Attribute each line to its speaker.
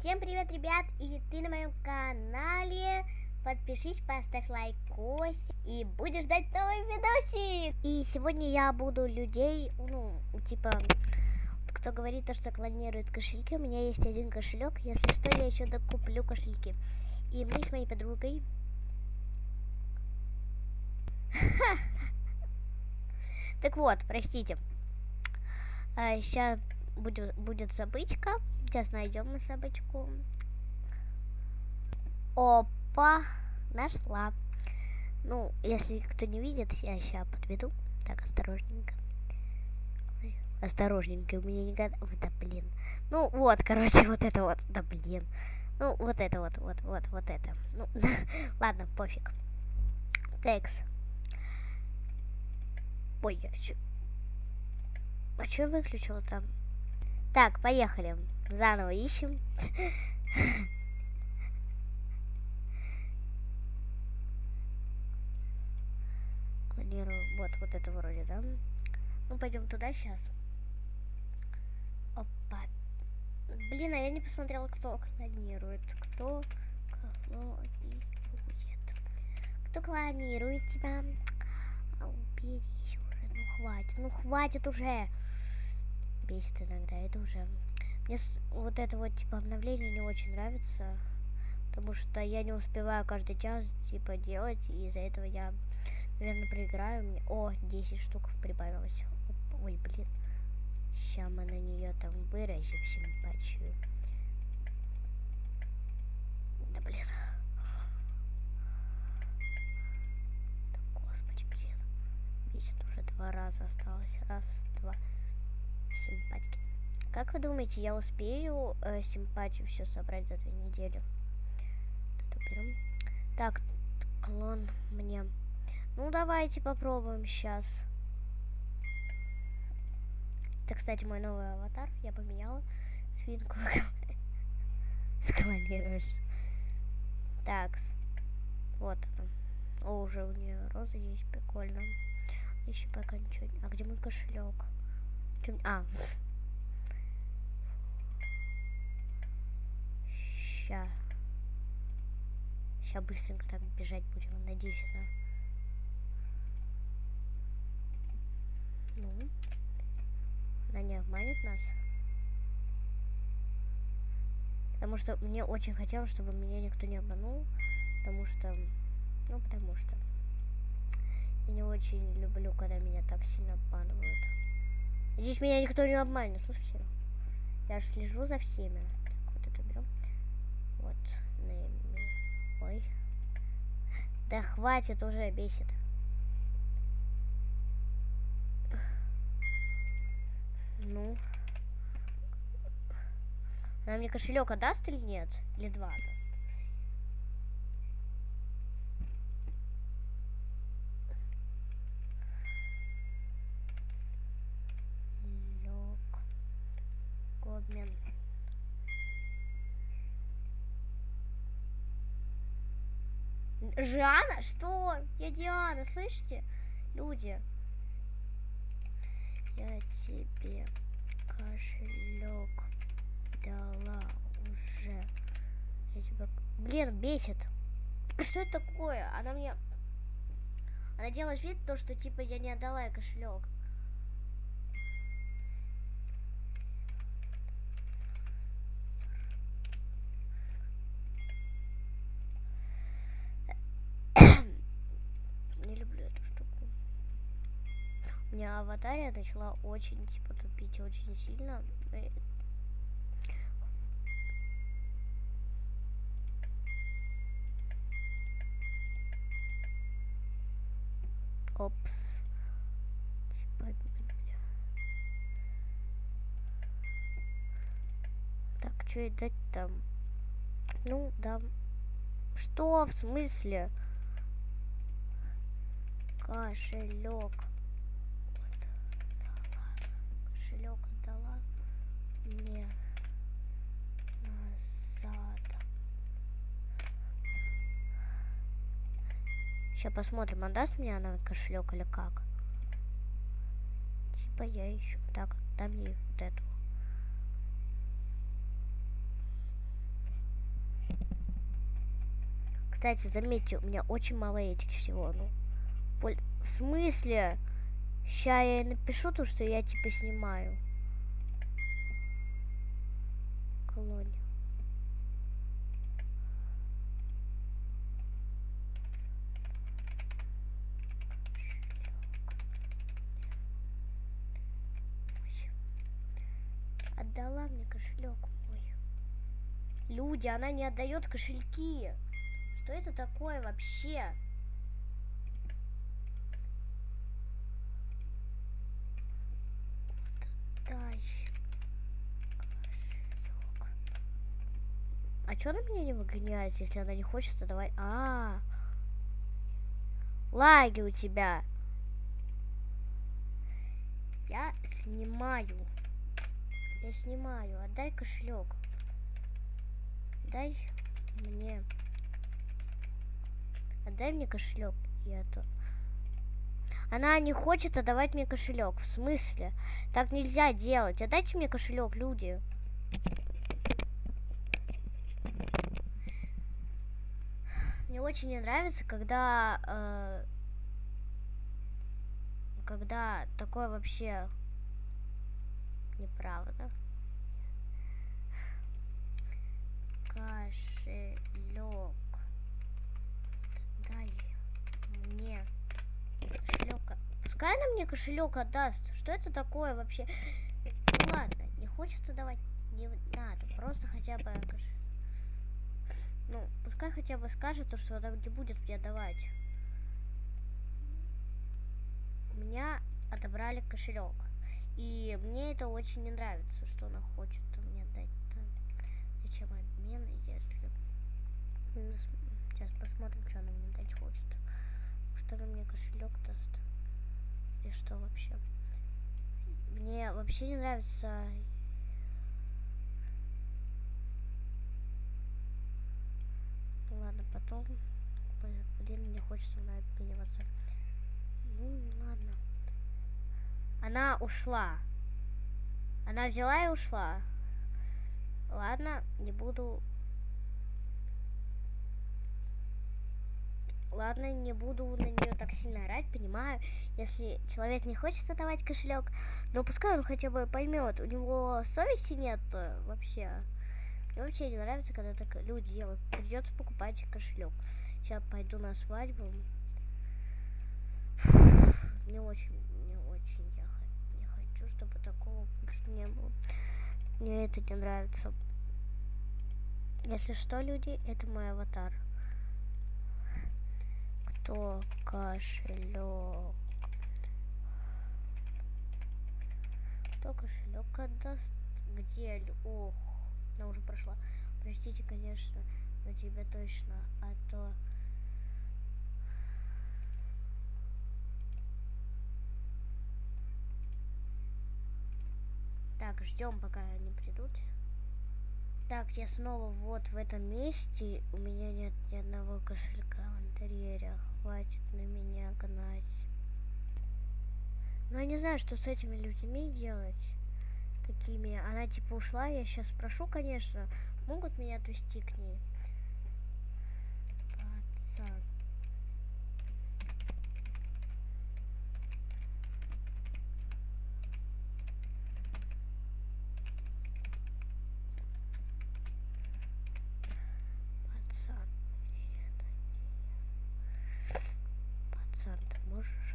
Speaker 1: Всем привет, ребят, и ты на моем канале. Подпишись, поставь лайкосик и будешь ждать новый видосик. И сегодня я буду людей, типа, кто говорит то, что клонирует кошельки. У меня есть один кошелек, если что, я еще докуплю кошельки. И мы с моей подругой. Так вот, простите. Сейчас будет собачка. Сейчас найдем мы собачку. Опа, нашла. Ну, если кто не видит, я сейчас подведу. Так, осторожненько. Осторожненько, у меня не гад... Да, блин. Ну, вот, короче, вот это вот. Да, блин. Ну, вот это вот это. Ну, ладно, пофиг. Текс. Ой, а чё я выключила там? Так, поехали. Заново ищем. Клонирую. Вот это вроде, да? Ну, пойдем туда сейчас. Опа. Блин, а я не посмотрела, кто клонирует. Кто клонирует тебя? Уберись уже. Ну хватит уже. Бесит иногда, это уже. Мне вот это вот, типа, обновление не очень нравится. Потому что я не успеваю каждый час, типа, делать. И из-за этого я, наверное, проиграю. О, 10 штук прибавилось. Ой, блин. Сейчас мы на нее там выразим симпатию. Да блин. Да, господи, блин. Бесит уже 2 раза осталось. Раз, два. Симпатики. Как вы думаете, я успею симпатию все собрать за 2 недели? Тут уберем. Так, клон мне. Ну, давайте попробуем сейчас. Это, кстати, мой новый аватар. Я поменяла свинку. Склонируешь. Так. Вот она. О, уже у нее роза есть. Прикольно. Еще пока ничего. А где мой кошелек? А. Сейчас быстренько так бежать будем. Надеюсь, она... Ну. Она не обманет нас. Потому что мне очень хотелось, чтобы меня никто не обманул. Потому что я не очень люблю, когда меня так сильно обманывают. Здесь меня никто не обманет, слушайте. Я же слежу за всеми. Так, вот это берем. Вот. Ой. Да хватит уже, бесит. Ну. Она мне кошелек отдаст или нет? Или 2 отдаст? Обмен. Жанна? Что? Я Диана, слышите? Люди. Я тебе кошелек дала уже. Я тебя... Блин, бесит. Что это такое? Она делает вид, то, что типа я не отдала ей кошелек. Не люблю эту штуку. У меня аватария начала очень типа тупить очень сильно. Опс. Типа... Так, что и дать там? Ну, да. Что? В смысле? Кошелек. Вот. Дала. Кошелек отдала мне назад. Сейчас посмотрим, отдаст мне она кошелек или как. Типа я ищу. Так, дам ей вот эту. Кстати, заметьте, у меня очень мало этих всего. Ну, в смысле? Ща я напишу то, что я типа снимаю. Колония. Отдала мне кошелек мой. Люди, она не отдает кошельки. Что это такое вообще? Дай кошелек. А чё она меня не выгоняет, если она не хочет отдавать? Лаги у тебя. Я снимаю. Я снимаю. Отдай кошелек. Дай мне. Отдай мне кошелек. Я то. Она не хочет отдавать мне кошелек. В смысле? Так нельзя делать. Отдайте мне кошелек, люди. Мне очень не нравится, когда такое вообще неправда. Кошелек. Дай мне кошелек. Пускай она мне кошелек отдаст. Что это такое вообще? Ну ладно, не хочется давать, не надо. Просто хотя бы ну, пускай хотя бы скажет то, что она не будет мне давать. У меня отобрали кошелек. И мне это очень не нравится, что она хочет мне дать. Зачем обмен, если... Сейчас посмотрим, что она мне дать хочет. Что она мне кошелек даст? И что вообще? Мне вообще не нравится... Ладно, потом... Блин, мне хочется на обмениваться. Ну, ладно. Она ушла. Она взяла и ушла. Ладно, не буду... Ладно, не буду на нее так сильно орать, понимаю, если человек не хочет отдавать кошелек, но пускай он хотя бы поймет, у него совести нет вообще. Мне вообще не нравится, когда так люди делают. Придется покупать кошелек. Сейчас пойду на свадьбу. Не очень я не хочу, чтобы такого больше не было. Мне это не нравится. Если что, люди, это мой аватар. Кто кошелек? Кто кошелек отдаст? Где? Ох, она уже прошла. Простите, конечно, но тебе точно, а то... Так, ждем, пока они придут. Так, я снова вот в этом месте. У меня нет ни одного кошелька в интерьере. Хватит на меня гнать. Но я не знаю, что с этими людьми делать. Такими. Она типа ушла. Я сейчас спрошу, конечно. Могут меня отвезти к ней? Пацан. Пацан, ты можешь